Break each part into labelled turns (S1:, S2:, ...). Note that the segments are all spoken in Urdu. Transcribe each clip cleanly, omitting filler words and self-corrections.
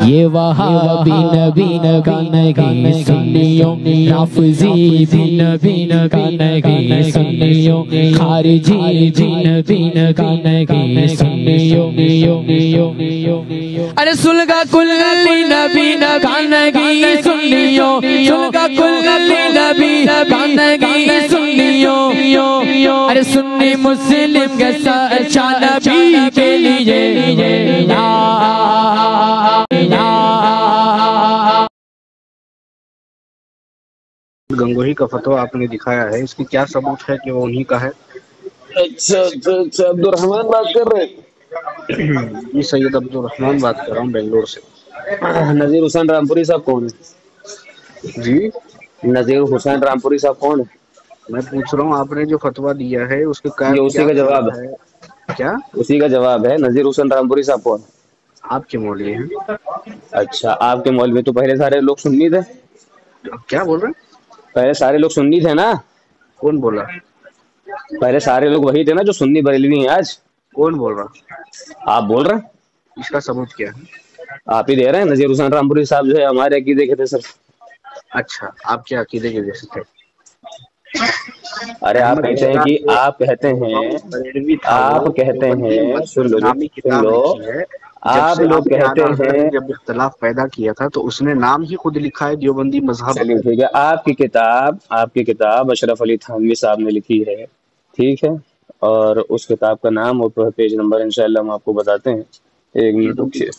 S1: یہ وہابی نبی کا نہیں سنیوں، رافضی بھی نبی کا نہیں سنیوں، خارجی بھی نبی کا نہیں سنیوں۔ ارے سلگا کلی نبی کا نہیں سنیوں، سلگا کلی نبی کا نہیں سنیوں، ارے سنی مسلم کے سچا نبی کے لیے
S2: گنگوہی کا فتویٰ آپ نے دکھایا ہے، اس کی کیا ثبوت ہے کہ وہ انہی کا ہے؟
S3: اچھا عبد الرحمان بات کر رہے ہیں؟
S2: جی سید عبد الرحمان بات کر رہا ہوں بنگلور سے۔
S3: نذیر حسین رامپوری صاحب کون ہے؟
S2: جی
S3: نذیر حسین رامپوری صاحب کون ہے؟
S2: میں پوچھ رہا ہوں آپ نے جو فتویٰ دیا ہے اس کے
S3: یہ اسی
S2: کیا
S3: کا جواب
S2: ہے؟ کیا
S3: اسی کا جواب ہے، نذیر حسین رامپوری صاحب کون ہے؟
S2: آپ کے مولوی ہیں؟
S3: اچھا آپ کے مولوی تو پہلے سارے لوگ سنی تھے،
S2: کیا بول رہے ہیں؟
S3: پہلے سارے لوگ سنی تھے نا،
S2: کون بولا؟
S3: پہلے سارے لوگ وہی تھے نا جو سنی بریلوی ہیں آج۔
S2: کون بول رہا؟
S3: آپ بول رہے ہیں،
S2: اس کا ثبوت کیا ہے؟
S3: آپ ہی دے رہے ہیں۔ نذیر حسین رامپوری صاحب جو ہے ہمارے عقیدے کے تھے سر۔
S2: اچھا آپ کے عقیدے کے جیسے تھے؟
S3: ارے آپ
S2: احمد
S3: کہتے ہیں
S2: رضا
S3: کہ
S2: جو
S3: آپ کہتے ہیں
S2: بریلوی تھا
S3: آپ
S2: وہ
S3: کہتے
S2: دیوبندی
S3: ہیں سن لو
S2: مذہب
S3: جی،
S2: نامی
S3: سن
S2: کتاب
S3: لو،
S2: لکھی ہے۔ جب
S3: آپ
S2: سے
S3: لوگ
S2: آپ کے
S3: کہتے
S2: اعلیٰ حضرت
S3: ہیں،
S2: نے جب اختلاف پیدا کیا تھا تو اس نے نام ہی خود لکھا ہے دیوبندی مذہب۔
S3: چلیے ٹھیک ہے، آپ کی کتاب اشرف علی تھانوی صاحب نے لکھی ہے، ٹھیک ہے، اور اس کتاب کا نام اور پیج نمبر انشاءاللہ ہم آپ کو بتاتے ہیں، ایک منٹ رکیے۔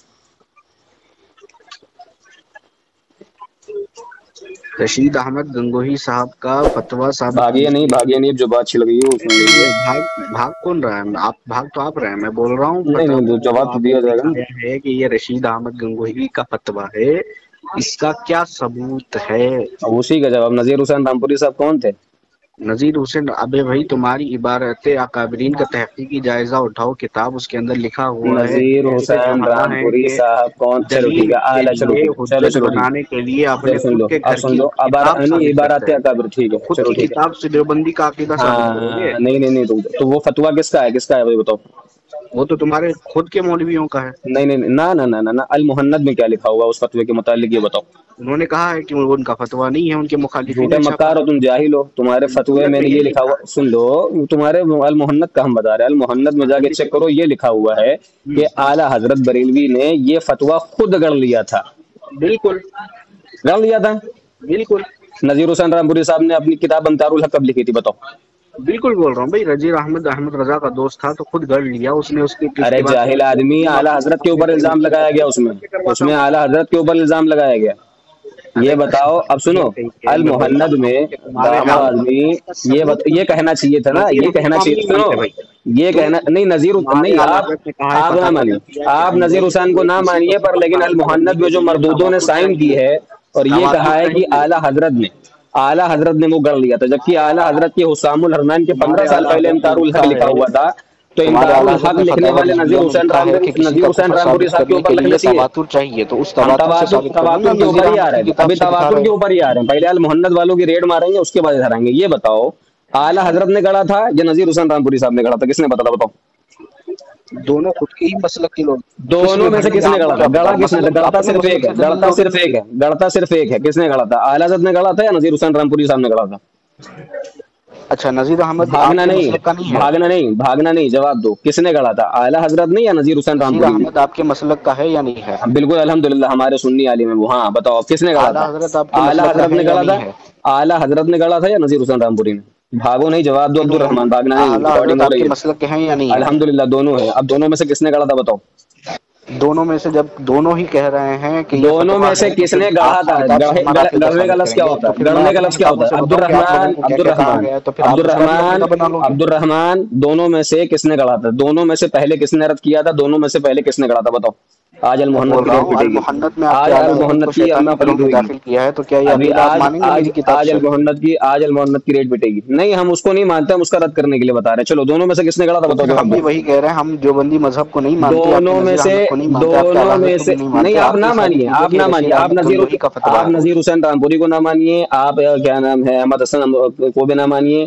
S2: رشید احمد گنگوہی صاحب کا فتویٰ ثابت
S3: بھاگیے نہیں، جو بات چھل گئی ہے وہ سن لیجیے۔
S2: بھاگ کون رہا ہے؟ آپ بھاگ تو آپ رہے ہیں، میں بول رہا ہوں
S3: نہیں
S2: فتویٰ جو
S3: جواب تو
S2: آپ نے
S3: دیا جائے گا نا۔
S2: دکھایا ہے کہ یہ رشید احمد گنگوہی کا فتویٰ ہے، اس کا کیا ثبوت ہے؟
S3: اب اسی کا جواب، نذیر حسین رامپوری صاحب کون تھے؟
S2: نذیر حسین، ابے بھائی تمہاری عبارت اکابرین کا تحقیقی جائزہ اٹھاؤ کتاب، اس کے اندر لکھا ہوا ہے
S3: نذیر
S2: ایسے
S3: حسین
S2: کہنا ہے
S3: رامپوری
S2: کہ
S3: صاحب کون؟ چلو ٹھیک
S2: دلیل
S3: ہے،
S2: کے
S3: اعلیٰ، چلو
S2: لیے
S3: ٹھیک ہے،
S2: حجت
S3: چلو ٹھیک
S2: بنانے کے لیے اپنے
S3: سن
S2: خود
S3: لو،
S2: کے
S3: اب
S2: گھر
S3: سن
S2: کی
S3: لو،
S2: کتاب ثابت
S3: عبارت
S2: کرتے ہیں،
S3: اکابر، ٹھیک ہے،
S2: خود
S3: چلو
S2: کی
S3: ٹھیک ہے۔
S2: کتاب سے دیوبندی کا عقیدہ ثابت کرو گے؟
S3: ہاں نہیں تو وہ فتویٰ کس کا ہے بھائی بتاؤ؟
S2: وہ تو تمہارے خود کے مولویوں کا ہے۔
S3: نہیں نہ المحند میں کیا لکھا ہوا اس فتوے کے متعلق یہ بتاؤ؟
S2: انہوں نے کہا ہے کہ وہ ان کا فتویٰ نہیں ہے، ان کے مخالفین
S3: جھوٹے
S2: نے چھاپا
S3: مکار ہو
S2: ہے۔
S3: تم، جاہل ہو، تمہارے فتوے
S2: محنت
S3: میں
S2: میں
S3: یہ
S2: یہی
S3: لکھا
S2: لکھا
S3: ہوا،
S2: ہے۔
S3: سن لو، تمہارے المحنت کا ہم بتا رہے ہیں، المحنت میں جا کے چیک کرو، یہ لکھا ہوا ہے کہ اعلیٰ حضرت بریلوی نے یہ فتویٰ خود گڑھ لیا تھا،
S2: بالکل
S3: گڑھ لیا تھا۔
S2: بالکل
S3: نذیر حسین رامپوری صاحب نے اپنی کتاب انتار الحق کب لکھی تھی بتاؤ؟
S2: بالکل بول رہا ہوں بھائی، رضی احمد رضا کا دوست تھا تو خود گڑھ لیا اس نے، اس
S3: ارے
S2: کے بعد
S3: جاہل آدمی، اعلیٰ حضرت کے اوپر الزام لگایا گیا، اس میں اعلیٰ حضرت کے اوپر الزام لگایا گیا۔ یہ بتاؤ، اب سنو، المحند میں داما آدمی، یہ کہنا چاہیے تھا نا، یہ کہنا چاہیے، سنو، یہ کہنا نہیں، نہیں، آپ نہ مانیے، آپ نذیر حسین کو نہ مانیے، پر لیکن المحند میں جو مردودوں نے سائن کی ہے اور یہ کہا ہے کہ اعلیٰ حضرت نے وہ گڑھ لیا تھا، جبکہ اعلیٰ حضرت کے حسام الحرمین کے 15 سال پہلے انتار الحق لکھا ہوا تھا، تو انتار الحق لکھنے والے نذیر حسین رامپوری صاحب کے اوپر لگنا چاہیے۔
S2: چاہیے تو اس
S3: ہم
S2: تواتر
S3: تواتر کے اوپر ہی آ رہے ہیں، ابھی تواتر کے اوپر ہی آ رہے ہیں، پہلے المحند والوں کی ریڈ ماریں گے، اس کے بعد ہرائیں گے۔ یہ بتاؤ، اعلیٰ حضرت نے گڑھا تھا یا نذیر حسین رامپوری صاحب نے گڑھا تھا؟ کس نے بتاؤ؟
S2: دونوں خود کے ہی مسلک کے لوگ،
S3: دونوں میں سے کس نے گڑھا تھا؟ گڑھا کس نے تھا؟ گڑھتا صرف ایک ہے، گڑھتا صرف ایک ہے، کس نے گڑھا تھا؟ اعلیٰ حضرت نے گڑھا تھا یا نذیر حسین رامپوری صاحب نے گڑھا تھا؟
S2: اچھا نذیر احمد
S3: بھاگنا نہیں، جواب دو، کس نے گڑھا تھا؟ اعلیٰ حضرت نے یا نذیر حسین
S2: نذیر
S3: رامپوری نے؟
S2: احمد آپ کے مسلک کا ہے یا نہیں ہے؟
S3: بالکل الحمدللہ ہمارے سنی عالم ہیں وہ۔ ہاں بتاؤ کس نے گڑھا تھا؟
S2: اعلیٰ حضرت آپ کے
S3: اعلیٰ
S2: مسلک کا
S3: حضرت
S2: ہے
S3: نے
S2: یا
S3: گڑھا تھا؟
S2: نہیں ہے؟
S3: اعلیٰ حضرت نے گڑھا تھا یا نذیر حسین رامپوری نے؟ بھاگو نہیں، جواب دو عبد الرحمان، بھاگنا نہیں،
S2: اعلیٰ
S3: ریکارڈنگ
S2: حضرت
S3: ہو
S2: آپ
S3: رہی
S2: کے
S3: ہے۔
S2: مسلک کے ہیں یا نہیں ہے؟
S3: الحمدللہ دونوں ہے، اب دونوں میں سے کس نے گڑھا تھا بتاؤ؟
S2: دونوں میں سے جب دونوں ہی کہہ رہے ہیں کہ یہ
S3: دونوں میں
S2: فتویٰ
S3: سے
S2: ہے تو
S3: کس
S2: پھر
S3: نے
S2: آپ
S3: گڑھا
S2: کی
S3: تھا؟
S2: کتاب سے ہم آپ کے اوپر
S3: گڑھنے کا
S2: ثابت
S3: لفظ
S2: کریں
S3: کیا
S2: گے،
S3: ہوتا
S2: تو
S3: ہے؟
S2: پھر میں
S3: گڑھنے کا
S2: اپنے
S3: لفظ کیا ہوتا
S2: کتابوں
S3: ہے؟
S2: سے بتاؤں کہ آپ لوگوں کو کیا کیا کہا گیا ہے تو پھر آپ اس کا بھی عقیدہ بنا لو گے۔
S3: دونوں میں سے کس نے گڑھا تھا؟ دونوں میں سے پہلے کس نے رد کیا تھا؟ دونوں میں سے پہلے کس نے گڑھا تھا بتاؤ؟ آج
S2: میں
S3: المحنت
S2: بول
S3: کی
S2: رہا
S3: ریٹ
S2: ہوں
S3: پٹے گی،
S2: المحنت میں آپ کے
S3: آج
S2: اعلیٰ حضرت کو
S3: المحنت کی
S2: شیطانی
S3: اما
S2: گروہ
S3: فرید
S2: میں
S3: ہوئے گی،
S2: داخل کیا ہے، تو کیا یہ
S3: ابھی
S2: عقیدہ آپ مانیں گے میری کتاب سے؟
S3: آج المحنت کی ریٹ پٹے گی۔ نہیں ہم اس کو نہیں مانتے، ہم اس کا رد کرنے کے لیے بتا رہے ہیں۔ چلو دونوں میں سے کس نے گڑھا تھا
S2: تو
S3: بتاؤ؟
S2: پھر
S3: جواب
S2: ہم
S3: دو۔
S2: بھی وہی کہہ رہے ہیں، ہم دیوبندی مذہب کو نہیں مانتے، آپ کے
S3: دونوں میں
S2: نذیر
S3: سے
S2: احمد کو نہیں مانتے، آپ کے اعلیٰ حضرت کو بھی نہیں
S3: نہیں،
S2: مانتے،
S3: آپ
S2: آپ
S3: نہ
S2: یہ ثابت
S3: مانیے،
S2: کیجیے
S3: آپ
S2: کہ
S3: نہ
S2: یہ
S3: مانیے،
S2: رشید احمد گنگوہی کا فتویٰ
S3: آپ
S2: ہے۔
S3: نذیر حسین رامپوری کو نہ مانیے، آپ کیا نام ہے احمد حسن کو بھی نہ مانیے،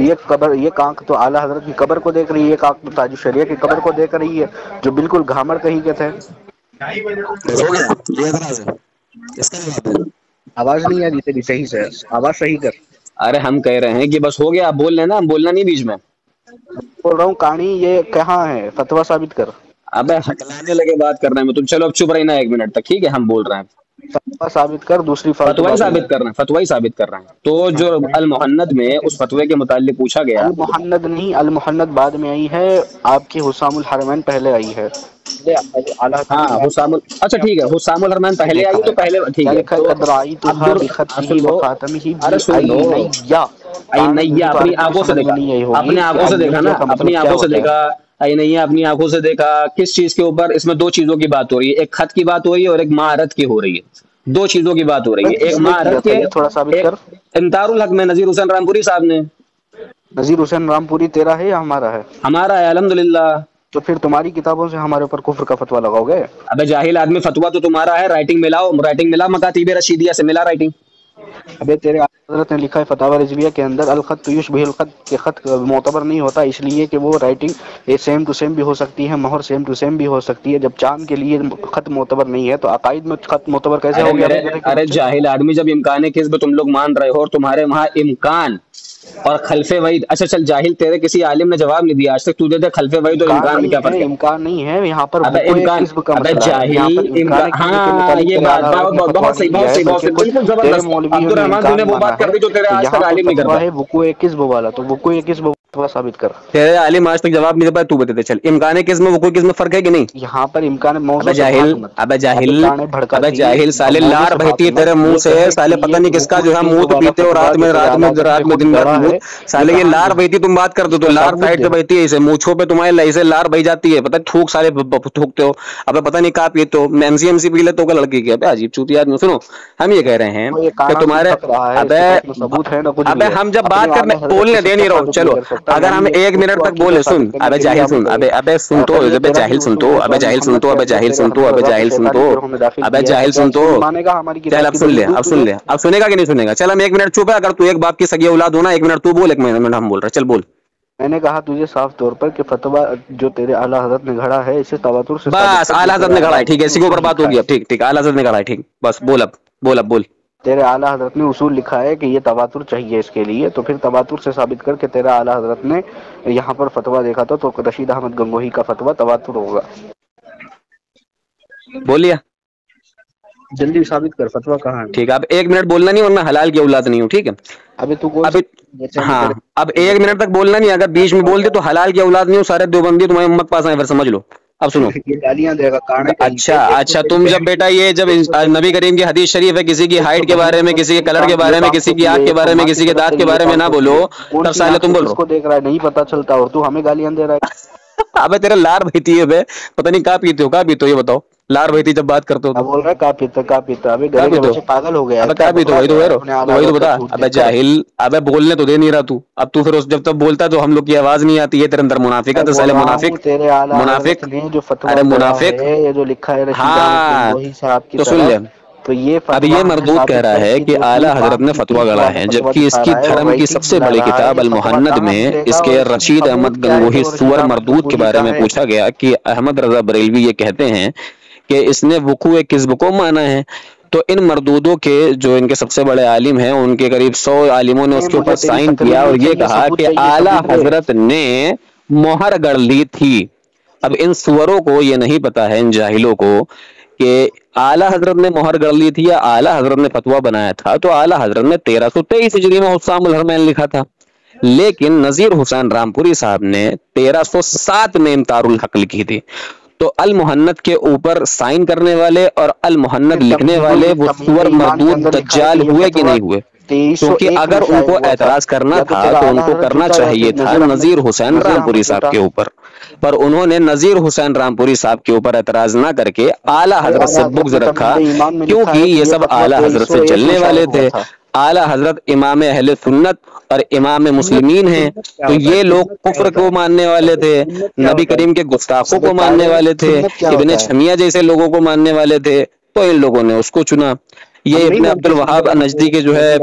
S2: یہ قبر، یہ آنکھ تو اعلیٰ حضرت کی قبر کو دیکھ رہی ہے، ایک آنکھ تو تاج الشریعہ کی قبر کو دیکھ رہی ہے، جو بالکل گھامڑ کہیں کے تھے۔
S4: ہو گیا یہ اعتراض ہے، اس کا جواب ہے۔
S2: آواز نہیں آ رہی تیری صحیح سے، آواز صحیح کر۔
S3: ارے ہم کہہ رہے ہیں کہ بس ہو گیا، آپ بول لینا، بولنا نہیں بیچ میں۔
S2: بول رہا ہوں کہانی یہ کہاں ہے، فتویٰ ثابت کر۔
S3: ابے ہکلانے لگے بات کر رہے ہیں میں، تم چلو اب چپ رہی نا 1 منٹ تک، ٹھیک ہے، ہم بول رہے ہیں۔
S2: فتویٰ ثابت کر، دوسری فالتو
S3: فتویٰ
S2: باتیں
S3: ثابت کر رہے ہیں، فتویٰ ثابت کر رہے ہیں. تو جو المحند میں اس فتوے کے متعلق پوچھا گیا،
S2: المحند نہیں، المحند بعد میں آئی ہے، آپ کی حسام الحرمین پہلے آئی ہے.
S3: ہاں حسام اچھا ٹھیک ہے، حسام الحرمین پہلے آئی تو پہلے ٹھیک
S2: کیا
S3: ہے.
S2: لکھا ہے؟
S3: تو
S2: قد رأیتها بخطه وخاتمه
S3: ارے سن لو،
S2: بعینیہ.
S3: اپنی آنکھوں سے دیکھا، اپنے آنکھوں سے دیکھا نا، اپنی آنکھوں سے دیکھا. نہیں اپنی آنکھوں سے دیکھا. کس چیز کے اوپر؟ اس میں دو چیزوں کی بات ہو رہی ہے، ایک خط کی بات ہو رہی ہے اور ایک مہارت کی ہو رہی ہے. دو چیزوں کی بات ہو رہی ہے، ایک مہارت کے،
S2: تھوڑا ثابت کر.
S3: انتار الحق میں نذیر حسین رامپوری صاحب نے.
S2: نذیر حسین رامپوری تیرا ہے یا ہمارا ہے؟
S3: ہمارا ہے الحمدللہ.
S2: تو پھر تمہاری کتابوں سے ہمارے اوپر کفر کا فتویٰ لگاؤ گے؟
S3: ابے جاہل آدمی، فتوا تو تمہارا ہے، رائٹنگ ملاؤ، رائٹنگ ملا، مکاتیب رشیدیہ سے ملا رائٹنگ.
S2: ابے تیرے حضرت نے لکھا ہے فتاوی رضویہ کے اندر، الخط یشبہ الخط، کے خط معتبر نہیں ہوتا اس لیے کہ وہ رائٹنگ سیم ٹو سیم بھی ہو سکتی ہے، مہر سیم ٹو سیم بھی ہو سکتی ہے. جب چاند کے لیے خط معتبر نہیں ہے تو عقائد میں خط معتبر کیسے ہو گیا؟
S3: ارے جاہل آدمی، جب امکان کذب تم لوگ مان رہے ہو اور تمہارے وہاں امکان اور خلف وعید، اچھا چل جاہل، تیرے کسی عالم نے جواب نہیں دیا آج تک، تو دے دے خلف وعید اور امکان میں کیا فرق ہے؟
S2: امکان نہیں ہے یہاں پر.
S3: ابے امکان، ابے جاہل، ہاں یہ بات بہت صحیح، بہت صحیح، بہت صحیح، بالکل زبردست. عبد الرحمان تو نے وہ بات کر دی جو تیرے آج تک عالم نہیں کرتا.
S2: وقوع کذب والا، تو وقوع کذب ثابت کر.
S3: تیرے عالم آج تک جواب نہیں دے پائے، تو بتا دے. چل امکان کذب میں وقوع کذب میں فرق ہے کہ نہیں؟
S2: یہاں پر امکان موضوع.
S3: ابے جاہل، ابے جاہل، ابے جاہل، سالے لار بہتی ہے تیرے منہ سے، سالے پتہ نہیں کس کا جو ہے منہ تو پیتے ہو رات میں دن رات منہ، سالے یہ لار بہتی تم بات کر دو تو لار سائڈ سے بہتی ہے، اسے مونچھوں پہ تمہارے ایسے لار بہ جاتی ہے، پتہ تھوک سالے تھوکتے ہو. ابے پتہ نہیں کہاں پیتے ہو، ایم سی پی لیتے ہو کا لڑکی کے. ابے عجیب چوتی آدمی. سنو ہم یہ کہہ رہے ہیں کہ تمہارے، ابے ہم جب بات کرنے بولنے دے نہیں رہو. چلو اگر ہم ایک منٹ تک بولے، سن ابے جاہل سن، ابے سن تو، ابے جاہل سن تو، ابے جاہل سن تو، ابے جاہل سن تو، ابے جاہل سن تو، ابے جاہل سن تو. چل اب سن لے، اب سن لے، اب سنے گا کہ نہیں سنے گا؟ چل ہم ایک منٹ چپ ہے، اگر تو ایک باپ کی سگی اولاد ہونا، ایک منٹ تو بول، ایک منٹ ہم بول رہے. چل بول.
S2: میں نے کہا تجھے صاف طور پر کہ فتویٰ جو تیرے اعلیٰ حضرت نے گھڑا ہے اسے تواتر سے،
S3: بس اعلیٰ حضرت نے گھڑا ہے، ٹھیک ہے، اسی کے اوپر بات ہوگی اب. ٹھیک ٹھیک، اعلیٰ حضرت نے گھڑا ہے، ٹھیک، بس بول اب، بول اب بول.
S2: تیرے اعلیٰ حضرت نے اصول لکھا ہے کہ یہ تواتر چاہیے اس کے لیے، تو پھر تواتر سے ثابت کر کے تیرا اعلیٰ حضرت نے یہاں پر فتویٰ دیکھا تھا تو رشید احمد گنگوہی کا فتویٰ تواتر ہوگا.
S3: بولیا
S2: جلدی ثابت کر، فتویٰ کہاں ہے؟
S3: ٹھیک ہے، اب ایک منٹ بولنا نہیں، ورنہ حلال کی اولاد نہیں ہوں. ٹھیک ہے
S2: ابھی تو
S3: ابھی، ہاں اب ایک منٹ تک بولنا نہیں، اگر بیچ میں بول دے تو حلال کی اولاد نہیں ہوں، سارے دیوبندی تمہارے امت پاس آئے، پھر سمجھ لو. اب سنو،
S2: گالیاں دے گا.
S3: اچھا تم جب بیٹا یہ جب نبی کریم کی حدیث شریف ہے، کسی کی ہائٹ کے بارے میں، کسی کے کلر کے بارے میں، کسی کی آنکھ کے بارے میں، کسی کے دانت کے بارے میں نہ بولو، تب سالے تم بول رہو.
S2: اس کو دیکھ رہا ہے نہیں پتا چلتا اور تو ہمیں گالیاں دے رہا ہے.
S3: ابے تیرے لار بہتی ہے بے، پتہ نہیں کہاں پیتے ہو، کہاں پیتے ہو یہ بتاؤ. لار بہتی جب بات کرتے ہو تو
S2: بول رہا ہے کہاں پیتا. ابھی گھر کے بچے پاگل ہو گیا.
S3: ابے کہاں پیتے ہو، وہی تو بتا. ابے جاہل، ابے بولنے تو دے نہیں رہا تو. اب تو پھر جب تک بولتا تو ہم لوگ کی آواز نہیں آتی ہے، تیرے اندر منافقت ہے. سالے منافق، منافق، ارے منافق. ہاں تو سن لے، اب یہ مردود کہہ رہا ہے کہ اعلیٰ حضرت نے فتویٰ گڑا ہے، جبکہ اس کی دھرم کی سب سے بڑی کتاب المحند میں اس کے رشید احمد گنگوہی سور مردود کے بارے میں پوچھا گیا کہ احمد رضا بریلوی یہ کہتے ہیں کہ اس نے وقوع کذب کو مانا ہے. تو ان مردودوں کے جو ان کے سب سے بڑے عالم ہیں، ان کے قریب 100 عالموں نے اس کے اوپر سائن کیا اور یہ کہا کہ اعلیٰ حضرت نے مہر گڑ لی تھی. اب ان سوروں کو یہ نہیں پتا ہے، ان جاہلوں کو، کہ اعلیٰ حضرت نے مہر گڑ لی تھی یا اعلیٰ حضرت نے فتویٰ بنایا تھا. تو اعلیٰ حضرت نے 1323 ہجری میں حسام الحرمین لکھا تھا، لیکن نذیر حسین رامپوری صاحب نے 1307 میں امتار الحق لکھی تھی. تو المحند کے اوپر سائن کرنے والے اور المحند لکھنے والے وہ سور مردود دجال ہوئے کہ نہیں ہوئے؟ کیونکہ اگر ان کو اعتراض کرنا تھا تو ان کو کرنا چاہیے تھا نذیر حسین رامپوری صاحب کے اوپر، پر انہوں نے نذیر حسین رامپوری صاحب کے اوپر اعتراض نہ کر کے اعلیٰ حضرت سے بغض رکھا، کیونکہ یہ سب اعلیٰ حضرت سے چلنے والے تھے. اعلیٰ حضرت امام اہل سنت اور امام مسلمین ہیں، تو یہ لوگ کفر کو ماننے والے تھے، نبی کریم کے گستاخوں کو ماننے والے تھے، ابن چھمیا جیسے لوگوں کو ماننے والے تھے، تو ان لوگوں نے اس کو چنا. یہ ابن عبد الوہاب نجدی کے جو ہے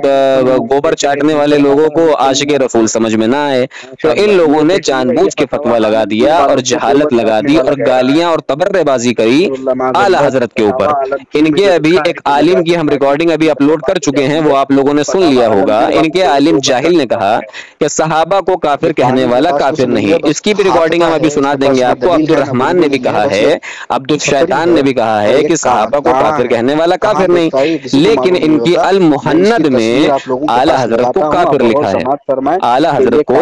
S3: گوبر چاٹنے والے لوگوں کو عاشق رسول سمجھ میں نہ آئے تو ان لوگوں نے جان بوجھ کے فتویٰ لگا دیا اور جہالت لگا دی اور گالیاں اور تبرے بازی کری اعلیٰ حضرت کے اوپر. ان کے ابھی ایک عالم کی ہم ریکارڈنگ ابھی اپلوڈ کر چکے ہیں, وہ آپ لوگوں نے سن لیا ہوگا. ان کے عالم جاہل نے کہا کہ صحابہ کو کافر کہنے والا کافر نہیں. اس کی بھی ریکارڈنگ ہم ابھی سنا دیں گے آپ کو. عبد الرحمن نے بھی کہا ہے, عبد الشیطان نے بھی کہا ہے کہ صحابہ کو کافر کہنے والا کافر نہیں, لیکن ان کی المحند میں اعلیٰ حضرت کو کافر لکھا ہے, اعلیٰ حضرت کو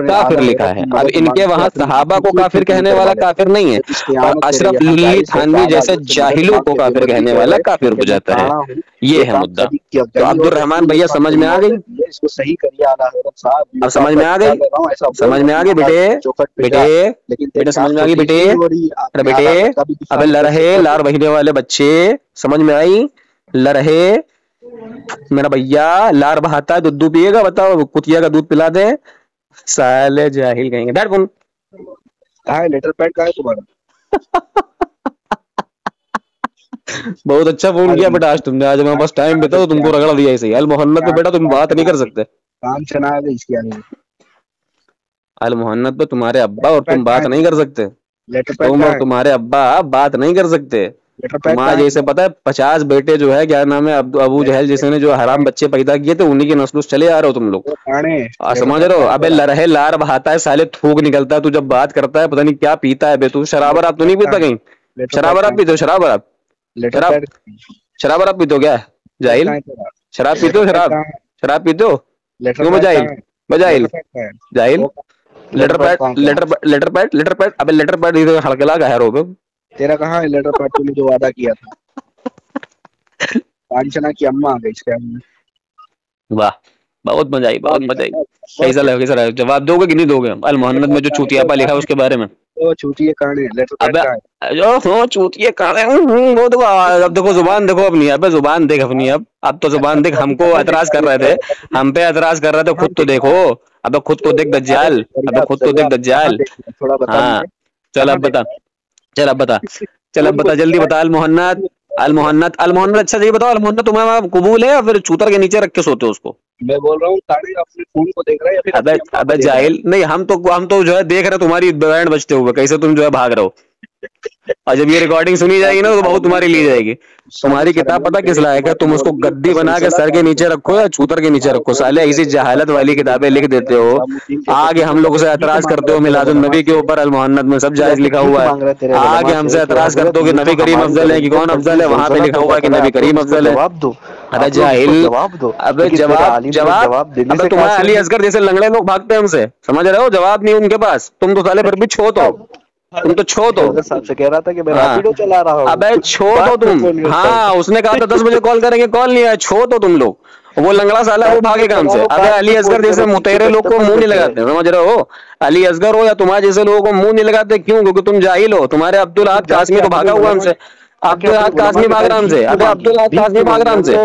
S3: کافر لکھا ہے. اب ان کے وہاں صحابہ کو کافر کہنے والا کافر نہیں ہے اور اشرف للی تھانوی جیسے جاہلوں کو کافر کہنے والا کافر ہو جاتا ہے. یہ ہے مدعا. تو عبد الرحمان بھیا سمجھ میں آ گئی؟ اب سمجھ میں آ گئی, سمجھ میں آ گئی بیٹے, بیٹے سمجھ میں آ گئی بیٹے, ارے بیٹے ابے لرہے لار بہنے والے بچے سمجھ میں آئی؟ لرہے میرا بھیا لار بہاتا ہے, دودھ پیے گا, بتاؤ کتیا کا دودھ پلا دیں, سالے جاہل کہیں گے. بیٹھ فون
S2: کہاں ہے لیٹر پیڈ, کہاں ہے تمہارا؟
S3: بہت اچھا فون کیا بیٹا آج تم نے, آج ہمارے پاس ٹائم بھی تھا تو تم کو رگڑ دیا ایسے ہی. المحنت پہ بیٹا تم بات نہیں کر سکتے,
S2: کام چنا گئی اس کی آنے.
S3: المحنت پہ تمہارے ابا اور تم بات نہیں کر سکتے,
S2: لیٹر پیڈ
S3: تم اور تمہارے ابا بات نہیں کر سکتے. تم آج ایسے پتا ہے 50 بیٹے جو ہے کیا نام ہے ابو جہل جیسے نے جو حرام بچے پیدا کیے تھے انہی کی نسلوں سے چلے آ رہے ہو تم لوگ, سمجھ رہے ہو؟ ابے لرہے لار بہاتا ہے سالے, تھوک نکلتا ہے تو جب بات کرتا ہے پتہ نہیں کیا پیتا ہے بے. تو شراب آپ تو نہیں پیتا کہیں؟ شراب آپ پیتے ہو؟ شراب آپ شراب آپ پیتے ہو کیا جاہل؟ شراب پیتے ہو؟ شراب پیتے ہو کیوں بجاہل بجاہل جاہل؟ Letter pad letter pad letter pad ابے لیٹر پیڈ ہڑکلا کا ہے رو پہ
S2: تیرا کہاں ہے لیٹر پیڈ؟ تم نے جو وعدہ کیا تھا. کانچنا کی اماں آ گئی اس کے.
S3: واہ بہت مزہ آئی, بہت مزہ آئی. کیسا لگا, کیسا لگا؟ جواب دو گے کہ نہیں دو گے؟ المحنت میں جو چوتیاپا لکھا ہے اس کے بارے میں.
S2: چوتیے کانے لیٹر پیڈ کا ہے
S3: جو چوتیے کانے وہ دیکھو. اب دیکھو زبان دیکھو اپنی, اب زبان دیکھ اپنی. اب تو زبان دیکھ. ہم کو اعتراض کر رہے تھے, ہم پہ اعتراض کر رہے تھے, خود تو دیکھو. اب خود کو دیکھ دجال, اب خود کو دیکھ دجال. ہاں چل اب بتا, چل اب بتا, چل اب بتا, جلدی بتا. المحنت المحنت المحنت اچھا جی بتاؤ, المحنت تمہارا قبول ہے یا پھر چوتر کے نیچے رکھ کے سوتے ہو اس کو؟
S2: میں بول رہا ہوں تاڑی اپنے فون کو دیکھ رہا ہے یا پھر
S3: ابے جاہل نہیں, ہم تو جو ہے دیکھ رہے تمہاری بینڈ بجتے ہوئے کیسے تم جو ہے بھاگ رہے ہو. اور جب یہ ریکارڈنگ سنی جائے گی نا تو بہت تمہاری لی جائے گی. تمہاری کتاب پتہ کس لائق ہے؟ تم اس کو گدی بنا کے سر کے نیچے رکھو یا چوتر کے نیچے رکھو. سالے ایسی جہالت والی کتابیں لکھ دیتے ہو, آگے ہم لوگ سے اعتراض کرتے ہو میلاد النبی کے اوپر. المحنت میں سب جائز لکھا ہوا ہے, آگے ہم سے اعتراض کرتے ہو کہ نبی کریم افضل ہے, کہ کون افضل ہے؟ وہاں پہ لکھا ہوا ہے کہ نبی کریم افضل ہے. ابے جاہل, ابے جواب ابے تمہارے علی اصغر جیسے لنگڑے لوگ بھاگتے ہیں ہم سے, سمجھ رہے ہو؟ جواب نہیں ان کے پاس. تم تو سالے پھر بھی چھوت ہو, تم تو چھوت ہو.
S2: صاحب سے کہہ رہا تھا کہ میں ریپیڈو چلا رہا ہوں.
S3: ابے چھوت ہو تم. ہاں اس نے کہا تھا 10 بجے کال کریں گے, کال نہیں آیا. چھوت ہو تم لوگ. وہ لنگڑا سالا وہ بھاگے کام سے. ابے علی اصغر جیسے متحرے لوگ کو منہ نہیں لگاتے, سمجھ رہے ہو؟ علی اصغر ہو یا تمہارے جیسے لوگوں کو منہ نہیں لگاتے. کیوں؟ کیونکہ تم جاہل ہو. تمہارے عبدالاحد قاسمی تو بھاگا ہوا ہم سے. عبدالاحد قاسمی بھاگ رہا ہم سے. ابے عبدالاحد قاسمی بھاگ رہا ہم سے.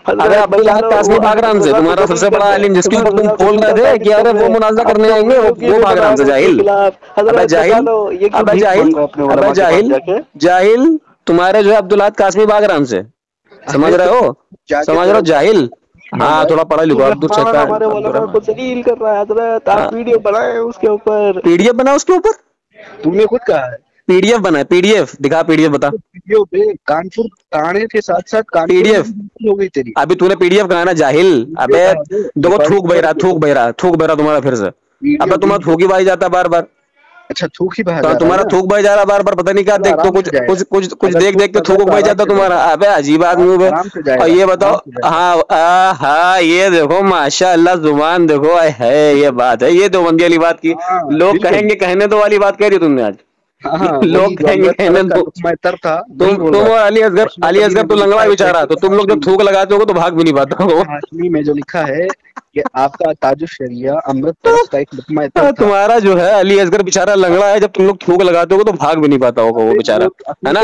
S3: ابے عبدالاحد قاسمی بھاگ رہا ہم سے. تمہارا سب سے بڑا عالم جس کے اوپر تم کھول رہے تھے کہ ارے وہ مناظرہ کرنے آئیں گے, وہ بھاگ رہا ہم سے. جاہل, ابے جاہل, ابے جاہل, ابے جاہل, جاہل. تمہارے جو ہے عبدالاحد قاسمی بھاگ رہا ہم سے, سمجھ رہے ہو؟ سمجھ رہے ہو جاہل؟ ہاں تھوڑا پڑھا لکھو.
S2: ہمارے علماء کو ذلیل کر رہا ہے حضرت. آپ ویڈیو بنائیں اس کے اوپر.
S3: پی ڈی ایف بنا اس کے اوپر.
S2: تم نے خود کہا ہے
S3: پی ڈی ایف بنا ہے. پی ڈی ایف دکھا, پی ڈی ایف بتا.
S2: ویڈیو پہ کانپور کہانے کے ساتھ ساتھ
S3: پی ڈی ایف
S2: ہو گئی تیری.
S3: ابھی تو نے پی ڈی ایف کہا نا جاہل. ابے دیکھو تھوک بہ رہا, تھوک بہ رہا, تھوک بہ رہا تمہارا پھر سے. ابے تمہارا تھوک ہی بھائی جاتا ہے بار بار.
S2: اچھا تھوک ہی بہا
S3: تمہارا تھوک بھائی جا رہا بار بار, پتہ نہیں کیا دیکھ تو کچھ دیکھ دیکھ کے تھوک بھائی جاتا تمہارا. ابے عجیب آدمی ہو. اور یہ بتاؤ, ہاں ہاں یہ دیکھو ماشاء اللہ زبان دیکھو ہے. یہ بات ہے, یہ دیوبندی والی بات کی. لوگ کہیں گے کہنے دو والی بات کہہ دی تم نے آج. لوگ کہیں گے کہنے دو. تم اور علی اصغر تو لنگڑا بیچارہ, تو تم لوگ جب تھوک لگاتے ہو تو بھاگ بھی نہیں پاتا ہو.
S2: میں جو لکھا ہے یہ آپ کا تاج الشریعہ امرت پرست کا ایک لقمہ عطر تھا.
S3: تمہارا جو ہے علی اصغر بیچارہ لنگڑا ہے, جب تم لوگ تھوک لگاتے ہو تو بھاگ بھی نہیں پاتا ہوگا وہ بیچارہ, ہے نا.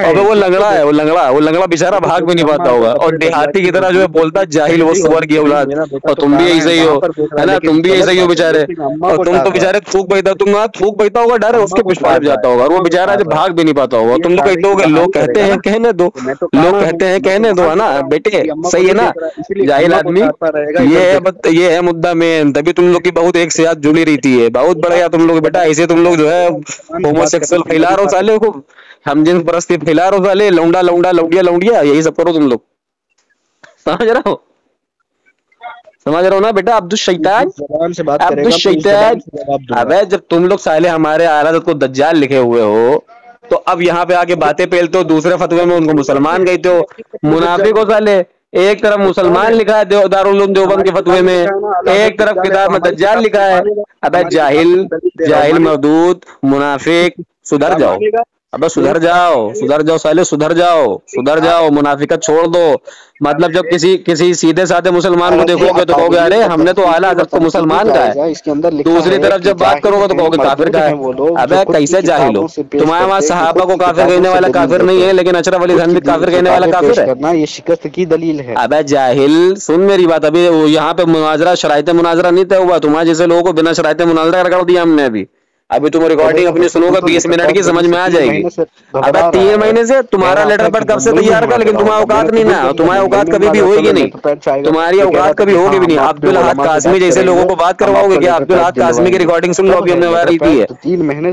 S3: اور وہ لنگڑا ہے, وہ لنگڑا بیچارہ بھاگ بھی نہیں پاتا ہوگا, اور دیہاتی کی طرح جو ہے بولتا جاہل وہ سور کی اولاد, اور تم بھی ایسے ہی ہو, ہے نا, تم بھی ایسے ہی ہو بیچارے. اور تم تو بیچارے تھوک بہتا, تم تھوک بہتا ہوگا ڈائریکٹ اس کے پشپار جاتا ہوگا, اور وہ بیچارہ جو بھاگ بھی نہیں پاتا ہوگا. تم تو کہتے ہو کہ لوگ کہتے ہیں کہنے دو, لوگ کہتے ہیں کہنے دو, ہے نا بیٹے, صحیح ہے نا. جاہل آدمی, یہ ہے مدعا مین, تبھی تم لوگ کی بہت ایک سے ہاتھ جڑی رہتی ہے. بہت بڑھیا تم لوگ بیٹا, ایسے تم لوگ جو ہے ہومو سیکسل پھیلا رہو سالے کو, ہم جنس پرستی پھیلا رہو سالے, لونڈا لونڈا لونڈیا لونڈیا, یہی سب کرو تم لوگ. سمجھ رہا ہو, سمجھ رہا ہو نا بیٹا. عبد الشیطان, عبد الشیطان. ابے جب تم لوگ سالے ہمارے اعلیٰ حضرت کو دجال لکھے ہوئے ہو, تو اب یہاں پہ آ کے باتیں پھیلتے ہو, دوسرے فتوے میں ان کو مسلمان کہتے ہو, منافق ہو سالے. ایک طرف مسلمان لکھا ہے دارالعلوم دیوبند کے فتوے میں, ایک طرف کتاب میں دجال لکھا ہے. ابے جاہل, جاہل مردود, منافق, سدھر جاؤ. ابے سدھر جاؤ, سدھر جاؤ سالے, سدھر جاؤ, سدھر جاؤ, منافقت چھوڑ دو. مطلب جب کسی سیدھے سادھے مسلمان کو دیکھو گے تو کہو گے ارے ہم نے تو اعلیٰ حضرت کو مسلمان کہا ہے, دوسری طرف جب بات کرو گے تو کہو گے کافر کہا ہے. ابے کیسے جاہل ہو, تمہارے وہاں صحابہ کو کافر کہنے والا کافر نہیں ہے, لیکن اشرف علی تھانوی کافر کہنے والا کافر ہے.
S2: یہ شکست کی دلیل ہے.
S3: ابے جاہل, سن میری بات, ابھی یہاں پہ مناظرہ شرائط مناظرہ نہیں طے ہوا, تمہارے جیسے لوگوں کو بنا شرائط مناظرہ کر دیا ہم نے. ابھی تم ریکارڈنگ اپنی سنو گا 20 منٹ کی, سمجھ میں آ جائے گی. ابے 3 مہینے سے تمہارا لیٹر پیڈ کب سے تیار کا, لیکن تمہارا اوقات نہیں نا, تمہاری اوقات کبھی بھی ہوئے گی نہیں, تمہاری اوقات کبھی ہوگی بھی نہیں. عبدالاحد قاسمی جیسے لوگوں کو بات کرواؤ گے کیا؟ عبدالاحد قاسمی کی ریکارڈنگ سن لو, ابھی ہم نے وائرل کی ہے.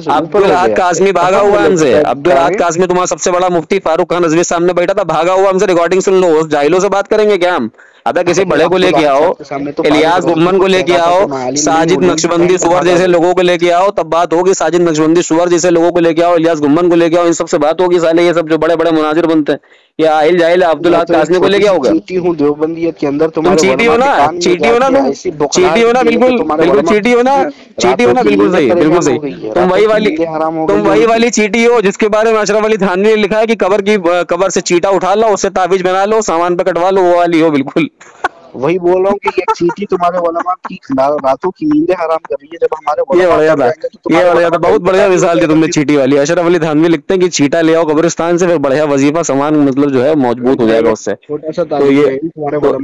S3: عبدالاحد قاسمی بھاگا ہوا ہم سے, عبدالاحد قاسمی تمہارا سب سے بڑا مفتی فاروق خان رضوی سامنے بیٹھا تھا, بھاگا ہوا ہم سے, ریکارڈنگ سن لو. جاہلوں سے بات کریں گے کیا ہم؟ ابے کسی بڑے کو لے کے آؤ, الیاس گمن کو لے کے آؤ, ساجد نقشبندی سور جیسے لوگوں کو لے کے آؤ, تب بات ہوگی. ساجد نقشبندی سور جیسے لوگوں کو لے کے آؤ, الیاس گمن کو لے کے آؤ, ان سب سے بات ہوگی. سالے یہ سب جو بڑے بڑے مناظر بنتے ہیں, یہ آہل جاہل عبدالاحد قاسمی کو لے کے آؤ گے.
S2: چیٹی ہوں دیوبندیت کے اندر,
S3: تم چیٹی ہو نا, چیٹی ہو نا, تم چیٹی ہو نا, بالکل بالکل چیٹی ہو نا, چیٹی ہو نا, بالکل صحیح, بالکل صحیح. تم وہی والی چیٹی ہو جس کے بارے میں اشرف علی تھانوی نے لکھا ہے کہ قبر سے چیٹا اٹھا لو, اس سے تعویذ بنا لو, سامان پہ کٹوا لو, وہ والی ہو بالکل.
S2: وہی بول رہا ہوں کہ یہ چیٹی تمہارے علماء کی راتوں کی نیندیں حرام کر رہی ہے. جب ہمارے
S3: یہ بڑھیا تھا, بہت بڑھیا مثال دی تم نے چیٹی والی. اشرف علی تھانوی لکھتے ہیں کہ چیٹا لے آؤ قبرستان سے, پھر بڑھیا وظیفہ سامان مطلب جو ہے مضبوط ہو جائے گا اس سے. تو یہ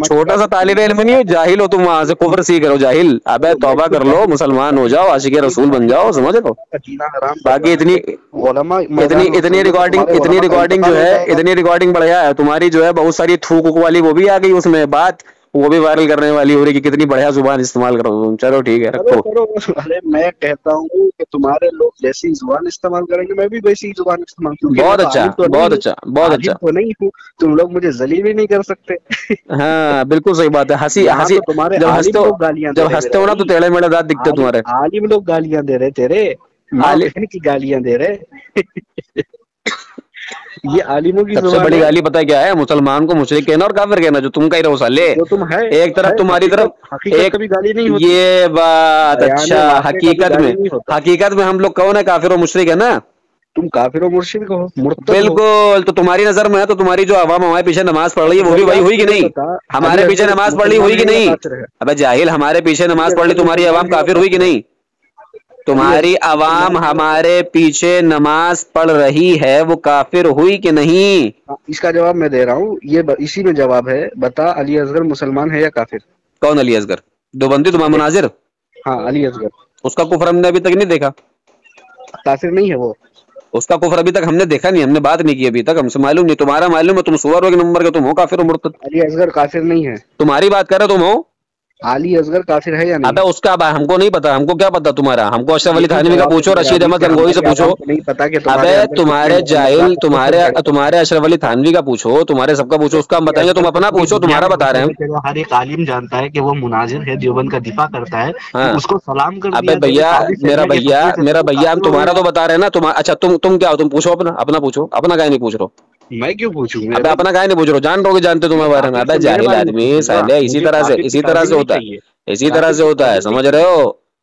S3: چھوٹا سا طالب علم نہیں ہو, جاہل ہو تم, وہاں سے کفر سیکھ رہو جاہل. ابے توبہ کر لو, مسلمان ہو جاؤ, عاشق رسول بن جاؤ, سمجھ رہو. باقی اتنی ریکارڈنگ جو ہے, اتنی ریکارڈنگ بڑھیا ہے تمہاری جو ہے, بہت ساری تھوک والی وہ بھی آ گئی اس میں بات, وہ بھی وائرل کرنے والی ہو رہی کہ کتنی بڑھیا زبان استعمال کرو تم. چلو ٹھیک ہے, رکھو.
S2: ارے میں کہتا ہوں کہ تمہارے لوگ جیسی زبان استعمال کریں گے, میں بھی ویسی زبان استعمال کروں.
S3: بہت اچھا, بہت اچھا, بہت اچھا.
S2: تو نہیں ہوں, تم لوگ مجھے ذلیل بھی نہیں کر سکتے.
S3: ہاں بالکل صحیح بات ہے. ہنسی جب ہنستے ہو نا تو ٹیڑھے میڑھے دانت دکھتے تمہارے.
S2: عالم لوگ گالیاں دے رہے, تیرے ماں بہن کی گالیاں دے رہے. یہ عالموں کی
S3: سب سے بڑی گالی پتہ کیا ہے؟ مسلمان کو مشرک کہنا اور کافر کہنا, جو تم کہہ رہے ہو سالے. ایک طرف تمہاری طرف ایک یہ بات, اچھا حقیقت میں ہم لوگ کون ہے, کافر و مشرک ہے نا.
S2: تم کافر و مشرک ہو,
S3: بالکل. تو تمہاری نظر میں ہے تو تمہاری جو عوام ہمارے پیچھے نماز پڑھ رہی ہے وہ بھی وہی ہوئی کہ نہیں؟ ہمارے پیچھے نماز پڑھ لی ہوئی کہ نہیں؟ ابے جاہل, ہمارے پیچھے نماز پڑھ لی تمہاری عوام کافر ہوئی کہ نہیں؟ تمہاری عوام ہمارے پیچھے نماز پڑھ رہی ہے, وہ کافر ہوئی کہ نہیں؟
S2: اس کا جواب میں دے رہا ہوں, یہ اسی میں جواب ہے. بتا, علی اصغر مسلمان ہے یا کافر؟
S3: کون علی اصغر؟ دیوبندی تمہارا مناظر؟
S2: ہاں علی اصغر.
S3: اس کا کفر ہم نے ابھی تک نہیں دیکھا.
S2: کافر نہیں ہے وہ,
S3: اس کا کفر ابھی تک ہم نے دیکھا نہیں, ہم نے بات نہیں کی ابھی تک, ہم سے معلوم نہیں. تمہارا معلوم ہے, تم سور ہو کہ نمبر کے, تم ہو کافر و مرتد.
S2: علی اصغر کافر نہیں ہے.
S3: تمہاری بات کر رہے تم ہو.
S2: علی اصغر کافر ہے یا نہیں؟
S3: ابے اس کا ہم کو نہیں پتا, ہم کو کیا پتا تمہارا. ہم کو اشرف علی تھانوی کا پوچھو, رشید احمد گنگوہی سے پوچھو. ابے تمہارے جاہل, تمہارے اشرف علی تھانوی کا پوچھو, تمہارے سب کا پوچھو, اس کا ہم بتائیں گے. تم اپنا پوچھو, تمہارا بتا رہے ہیں.
S2: ہر ایک عالم جانتا ہے کہ وہ مناظر ہے, دیوبند کا دفاع کرتا ہے, اس کو سلام کر دیا.
S3: ابے بھیا, میرا بھیا, ہم تمہارا تو بتا رہے ہیں نا. اچھا تم کیا ہو, تم پوچھو اپنا پوچھو. اپنا کہیں نہیں پوچھ رہو.
S2: میں کیوں پوچھوں؟
S3: ابے اپنا کہیں نہیں پوچھ رہو, جان رہو کہ جانتے تمہارے بارے میں. ابے جاہل آدمی سالے, اسی طرح سے ہوتا ہے, اسی طرح سے ہوتا ہے, سمجھ رہے ہو.